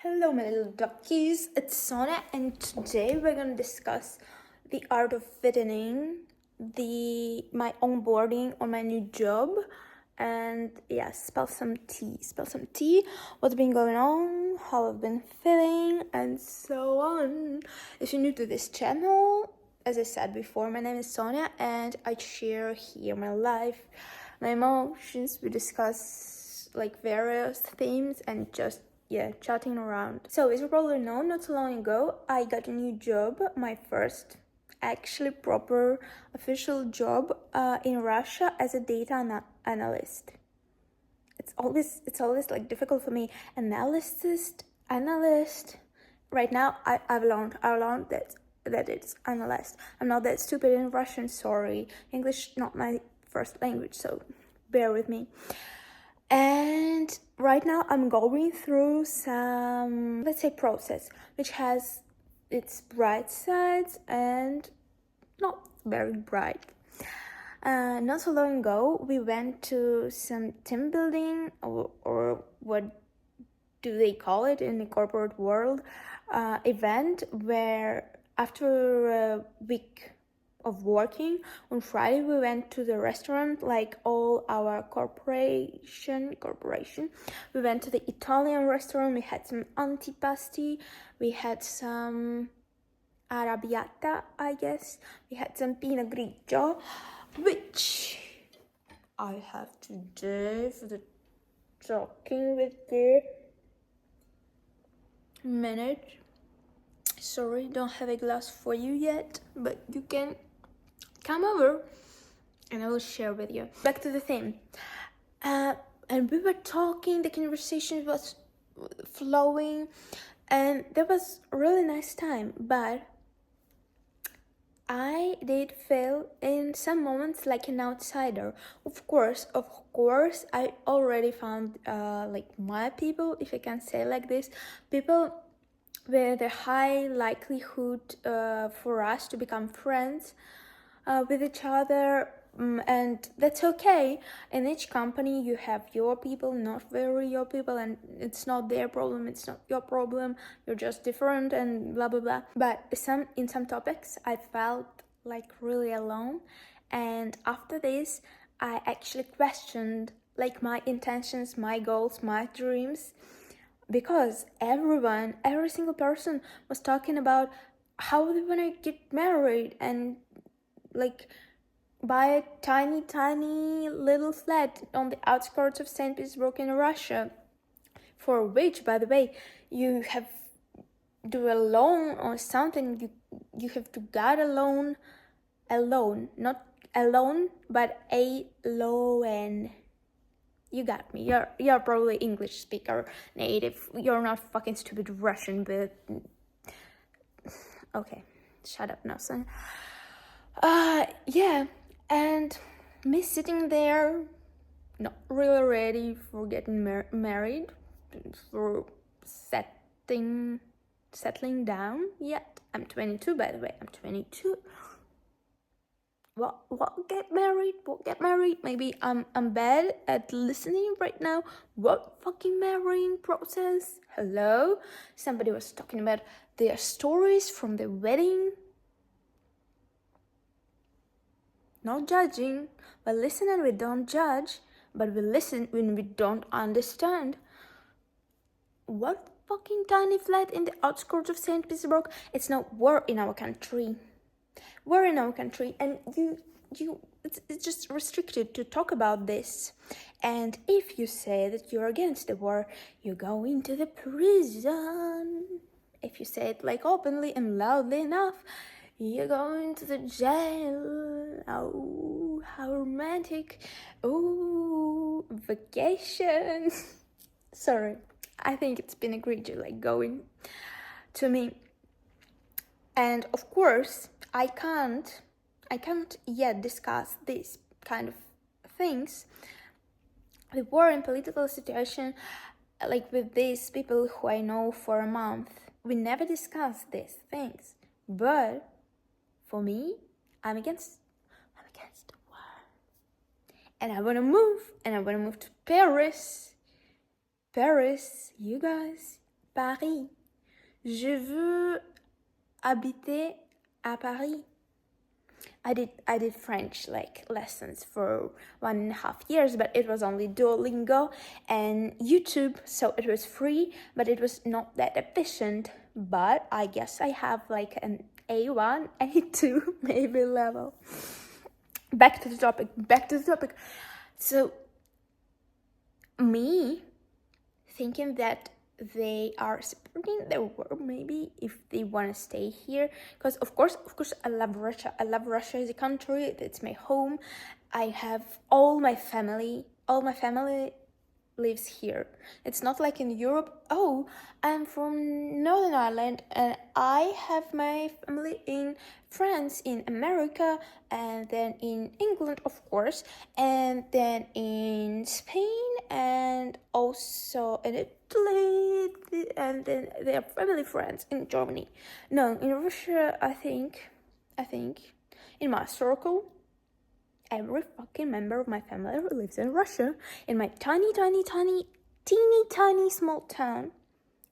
Hello, my little duckies. It's Sonia, and today we're gonna discuss the art of fitting, my onboarding on my new job, and yeah, spill some tea. What's been going on? How I've been feeling, and so on. If you're new to this channel, as I said before, my name is Sonia, and I share here my life, my emotions. We discuss like various themes and just chatting around. So as you probably know, not so long ago I got a new job, my first actually proper official job in Russia as a data analyst. It's always like difficult for me. Analyst. Right now I've learned that it's analyst. I'm not that stupid in Russian, sorry. English not my first language, so bear with me. And right now I'm going through some, let's say, process which has its bright sides and not very bright. Not so long ago we went to some team building, or what do they call it in the corporate world, event where after a week of working on Friday we went to the restaurant, like all our corporation. We went to the Italian restaurant. We had some antipasti, we had some arrabbiata, I guess, we had some pinot grigio, which I have today for the talking with the minute. Sorry, don't have a glass for you yet, but you can come over and I will share with you. Back to the theme. And we were talking, the conversation was flowing, and there was a really nice time, but I did feel in some moments like an outsider. Of course, I already found like my people, if I can say like this, people with a high likelihood for us to become friends with each other, and that's okay. In each company you have your people, not very your people, and it's not their problem, it's not your problem, you're just different and blah blah blah. But in some topics I felt like really alone, and after this I actually questioned like my intentions, my goals, my dreams, because every single person was talking about how they want to get married and like buy a tiny little flat on the outskirts of St. Petersburg in Russia, for which, by the way, you have do a loan or something. You have to get a loan, not alone, but a loan. You got me. You're probably English speaker native. You're not fucking stupid Russian, but okay, shut up now, son. Yeah, and me sitting there, not really ready for getting married, for settling down yet. I'm 22, by the way. I'm 22. What get married? Maybe I'm bad at listening right now. What fucking marrying process? Hello? Somebody was talking about their stories from the wedding. Not judging. We listen and we don't judge, but we listen when we don't understand. What fucking tiny flat in the outskirts of St. Petersburg? It's not war in our country. We're in our country, and it's just restricted to talk about this. And if you say that you're against the war, you go into the prison. If you say it like openly and loudly enough, you go into the jail. Oh, how romantic. Oh, vacation. Sorry, I think it's been egregious, like going to me. And of course, I can't yet discuss these kind of things, the war and political situation, like with these people who I know for a month. We never discuss these things. But for me, I'm against the war. And I wanna move to Paris. Paris, you guys, Paris. Je veux habiter à Paris. I did French like lessons for 1.5 years, but it was only Duolingo and YouTube, so it was free, but it was not that efficient. But I guess I have like an A1, A2 maybe level. Back to the topic. So me thinking that they are supporting their work maybe if they want to stay here, because of course I love Russia as a country. It's my home. I have all my family lives here. It's not like in Europe. Oh, I'm from Northern Ireland and I have my family in France, in America, and then in England, of course, and then in Spain, and also in Italy, and then their family friends in Germany. No, in Russia, I think in my circle, every fucking member of my family lives in Russia, in my teeny tiny small town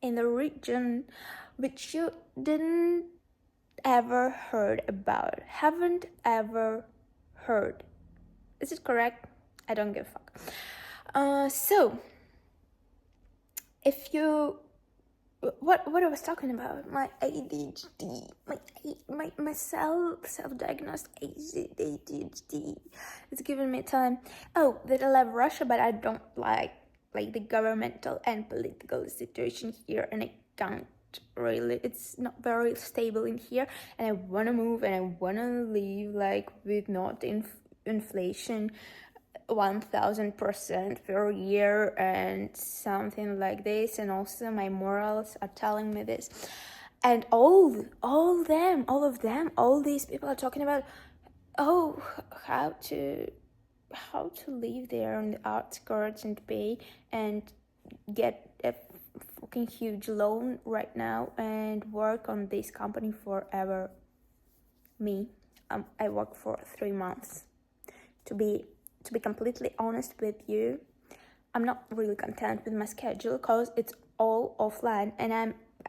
in the region which you didn't ever heard about, haven't ever heard. Is it correct? I don't give a fuck. So if you what I was talking about, my ADHD, my self-diagnosed ADHD. It's giving me time. Oh, that I love Russia, but I don't like the governmental and political situation here, and I can't really. It's not very stable in here, and I wanna move, and I wanna live like with not inflation 1000% per year and something like this. And also my morals are telling me this, and all these people are talking about how to live there on the outskirts and pay and get a fucking huge loan right now and work on this company forever. Me, I work for 3 months. To be completely honest with you, I'm not really content with my schedule because it's all offline, and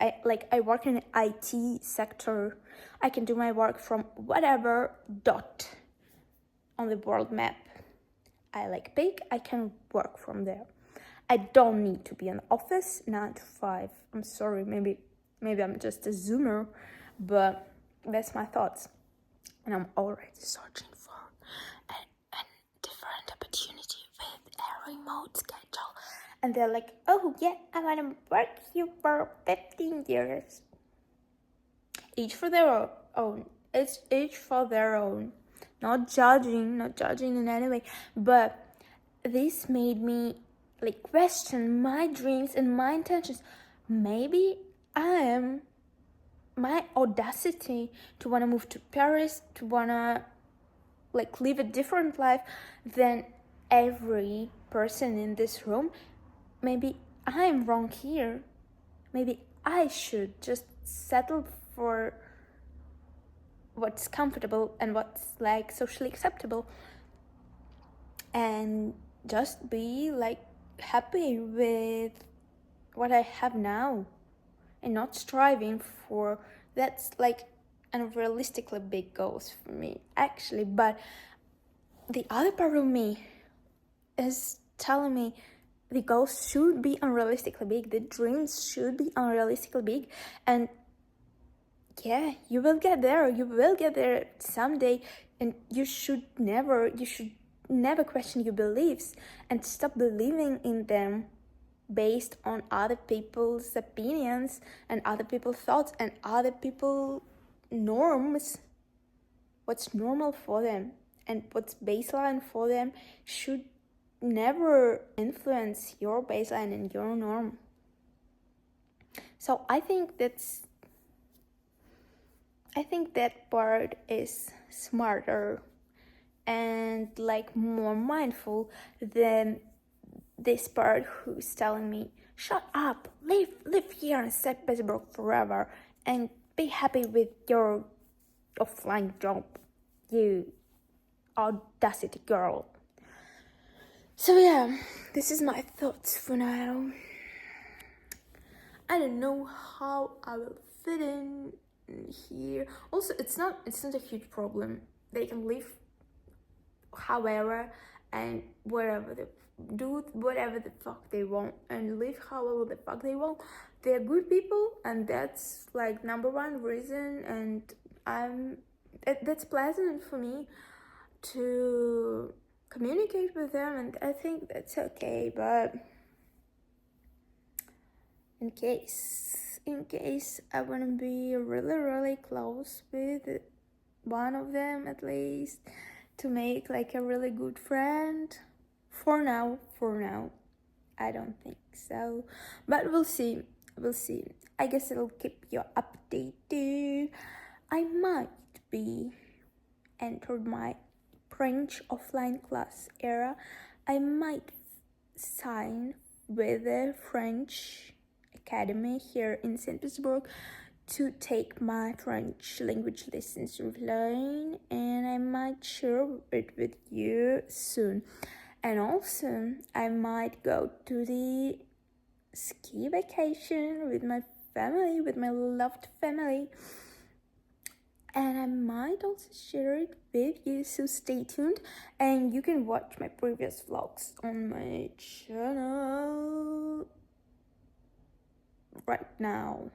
I work in the IT sector. I can do my work from whatever dot on the world map I like pick. I can work from there. I don't need to be in the office 9 to 5. I'm sorry, maybe I'm just a zoomer, but that's my thoughts, and I'm already searching for a different opportunity with a remote schedule. And they're like, oh yeah, I want to work here for 15 years. Each for their own. It's each for their own. Not judging in any way. But this made me question my dreams and my intentions. Maybe my audacity to want to move to Paris, to want to live a different life than every person in this room. Maybe I'm wrong here. Maybe I should just settle for what's comfortable and what's socially acceptable, and just be happy with what I have now, and not striving for that's unrealistically big goals for me actually. But the other part of me is telling me the goals should be unrealistically big, the dreams should be unrealistically big, and yeah, you will get there someday. And you should never question your beliefs and stop believing in them based on other people's opinions and other people's thoughts and other people's norms. What's normal for them and what's baseline for them should never influence your baseline and your norm. So I think that part is smarter and more mindful than this part who's telling me, shut up, live here in St. Petersburg forever and be happy with your offline job, you audacity girl. So yeah, this is my thoughts for now. I don't know how I will fit in here. Also, it's not a huge problem. They can live however and wherever they do whatever the fuck they want and live however the fuck they want. They're good people, and that's like number one reason, and that's pleasant for me to communicate with them, and I think that's okay. But in case I want to be really close with one of them at least, to make like a really good friend, for now I don't think so, but we'll see. I guess it'll keep you updated. I might be entered my French offline class era. I might sign with a French academy here in St. Petersburg to take my French language lessons offline, and I might share it with you soon. And also, I might go to the ski vacation with my family, with my loved family, and I might also share it with you, so stay tuned, and you can watch my previous vlogs on my channel right now.